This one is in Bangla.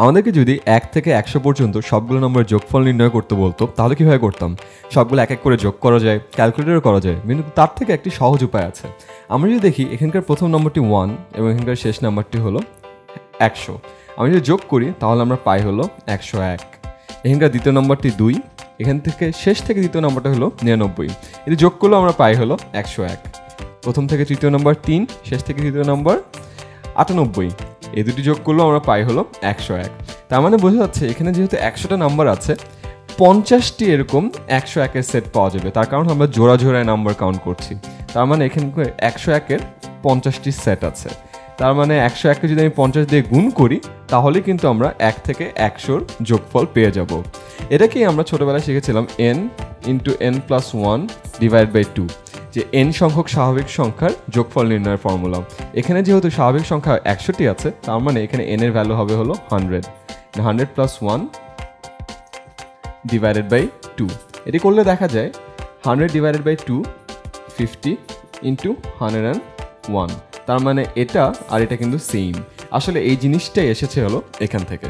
আমাদেরকে যদি 1 থেকে 100 পর্যন্ত সবগুলো নম্বরের যোগফল নির্ণয় করতে বলতো তাহলে কীভাবে করতাম? সবগুলো এক এক করে যোগ করা যায়, ক্যালকুলেটরও করা যায়, কিন্তু তার থেকে একটি সহজ উপায় আছে। আমরা যদি দেখি এখানকার প্রথম নম্বরটি 1 এবং এখানকার শেষ নাম্বারটি হলো 100। আমি যদি যোগ করি তাহলে আমরা পাই হলো 101। এখানকার দ্বিতীয় নম্বরটি 2, এখান থেকে শেষ থেকে দ্বিতীয় নম্বরটা হলো 99। এটি যোগ করলেও আমরা পাই হলো 101। প্রথম থেকে তৃতীয় নম্বর 3, শেষ থেকে তৃতীয় নম্বর 98। এই দুটি যোগ করলেও আমরা পাই হলো 101। তার মানে বোঝা যাচ্ছে এখানে যেহেতু 100টা নাম্বার আছে, 50টি এরকম 101-এর সেট পাওয়া যাবে। তার কারণ আমরা জোড়া জোড়ায় নাম্বার কাউন্ট করছি। তার মানে এখানে 101-এর 50টি সেট আছে। তার মানে 101-কে যদি আমি 50 দিয়ে গুণ করি তাহলে কিন্তু আমরা 1 থেকে 100-র যোগফল পেয়ে যাব। এটাকেই আমরা ছোটোবেলায় শিখেছিলাম n × n+1 / 2, যে n সংখ্যক স্বাভাবিক সংখ্যার যোগফল নির্ণয়ের ফর্মুলা। এখানে যেহেতু স্বাভাবিক সংখ্যা 100টি আছে, তার মানে এখানে n এর ভ্যালু হবে হলো 100। 100 + 1 / 2। এটি করলে দেখা যায় 100 / 2 50 × 101। তার মানে এটা আর এটা কিন্তু সেম। আসলে এই জিনিসটাই এসেছে হলো এখান থেকে।